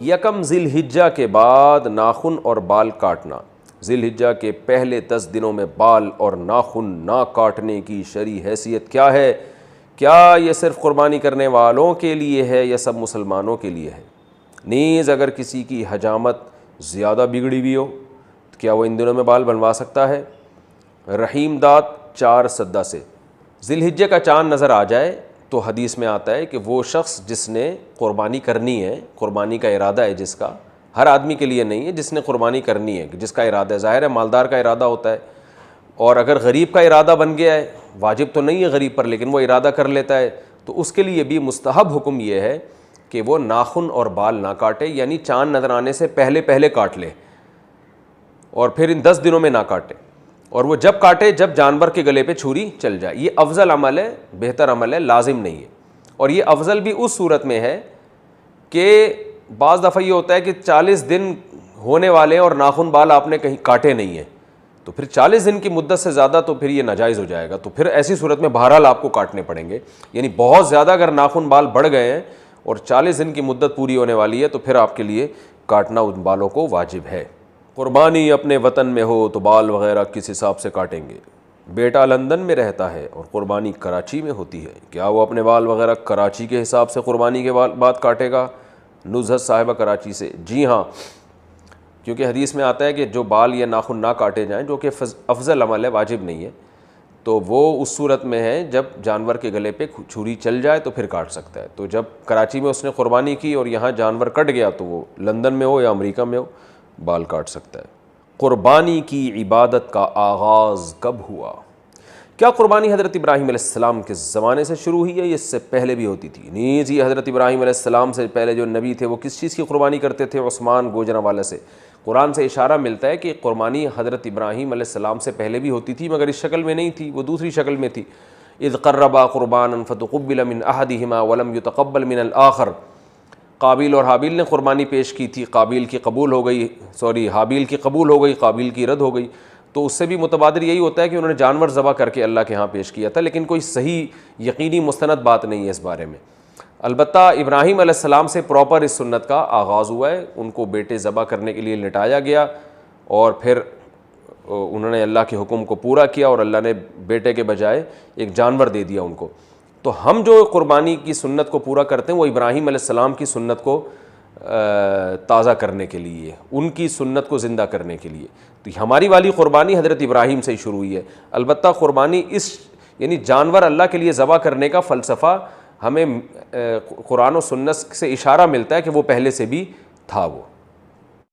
यकम ज़िलहिज्जा के बाद नाखून और बाल काटना। ज़िलहिज्जा के पहले 10 दिनों में बाल और नाखून ना काटने की शरई हैसियत क्या है? क्या ये सिर्फ़ क़ुरबानी करने वालों के लिए है या सब मुसलमानों के लिए है? नीज़ अगर किसी की हजामत ज़्यादा बिगड़ी हुई हो तो क्या वो इन दिनों में बाल बनवा सकता है? रहीम दात 4 सद्दा से ज़िलहिज्जे का चाँद नज़र आ जाए तो हदीस में आता है कि वो शख्स जिसने क़ुरबानी करनी है, क़ुरबानी का इरादा है जिसका, हर आदमी के लिए नहीं है, जिसने क़ुरबानी करनी है, जिसका इरादा है, ज़ाहिर है मालदार का इरादा होता है। और अगर गरीब का इरादा बन गया है, वाजिब तो नहीं है गरीब पर, लेकिन वो इरादा कर लेता है, तो उसके लिए भी मुस्तहब हुक्म ये है कि वो नाखून और बाल ना काटे, यानी चाँद नज़र आने से पहले पहले काट ले और फिर इन 10 दिनों में ना काटे। और वो जब काटे जब जानवर के गले पे छुरी चल जाए। ये अफजल अमल है, बेहतर अमल है, लाजिम नहीं है। और ये अफजल भी उस सूरत में है कि बाज़ दफ़ा ये होता है कि 40 दिन होने वाले हैं और नाखून बाल आपने कहीं काटे नहीं हैं, तो फिर 40 दिन की मुद्दत से ज़्यादा तो फिर ये नाजायज़ हो जाएगा। तो फिर ऐसी सूरत में बहरहाल आपको काटने पड़ेंगे। यानी बहुत ज़्यादा अगर नाखून बाल बढ़ गए हैं और 40 दिन की मुद्दत पूरी होने वाली है तो फिर आपके लिए काटना उन बालों को वाजिब है। क़ुरबानी अपने वतन में हो तो बाल वग़ैरह किस हिसाब से काटेंगे? बेटा लंदन में रहता है और क़ुरबानी कराची में होती है, क्या वो अपने बाल वग़ैरह कराची के हिसाब से क़ुरबानी के बाद काटेगा? नुज़हत साहिबा कराची से। जी हाँ, क्योंकि हदीस में आता है कि जो बाल या नाखून ना काटे जाएँ, जो कि अफजल अमल है, वाजिब नहीं है, तो वो उस सूरत में है जब जानवर के गले पे छुरी चल जाए तो फिर काट सकता है। तो जब कराची में उसने क़ुरबानी की और यहाँ जानवर कट गया तो वो लंदन में हो या अमेरिका में हो, बाल काट सकता है। क़ुरबानी की इबादत का आगाज़ कब हुआ? क्या क़ुरबानी हज़रत इब्राहीम अलैहिस्सलाम के ज़माने से शुरू हुई है? ये इससे पहले भी होती थी। नीज़ ये हज़रत इब्राहीम अलैहिस्सलाम से पहले जो नबी थे वो किस चीज़ की क़ुरबानी करते थे? उस्मान गोजरावाला से। कुरान से इशारा मिलता है कि क़ुरबानी हज़रत इब्राहीम अलैहिस्सलाम से पहले भी होती थी, मगर इस शक्ल में नहीं थी, वो दूसरी शक्ल में थी। इज़ क़र्रबा क़ुरबानन फ़तुक़ुब्बिल मिन अहदिहिमा वलम युतक़ब्बल मिनल आख़र। काबिल और हाबिल ने क़ुरबानी पेश की थी, काबिल की कबूल हो गई, हाबिल की कबूल हो गई, काबिल की रद्द हो गई। तो उससे भी मुतबादिर यही होता है कि उन्होंने जानवर ज़बह करके अल्लाह के यहाँ पेश किया था, लेकिन कोई सही यकीनी मुस्तनद बात नहीं है इस बारे में। अलबत्ता इब्राहीम अलैहिस्सलाम से प्रॉपर इस सुन्नत का आगाज़ हुआ है। उनको बेटे ज़बह करने के लिए लिटाया गया और फिर उन्होंने अल्लाह के हुक्म को पूरा किया और अल्लाह ने बेटे के बजाय एक जानवर दे दिया उनको। तो हम जो क़ुरबानी की सुन्नत को पूरा करते हैं वो इब्राहीम अलैहिस्सलाम की सुन्नत को ताज़ा करने के लिए, उनकी सुन्नत को ज़िंदा करने के लिए। तो हमारी वाली क़ुरबानी हज़रत इब्राहीम से ही शुरू हुई है। अलबत्ता क़ुरबानी इस यानी जानवर अल्लाह के लिए ज़बह करने का फ़लसफ़ा हमें कुरान और सुन्नत से इशारा मिलता है कि वो पहले से भी था वो।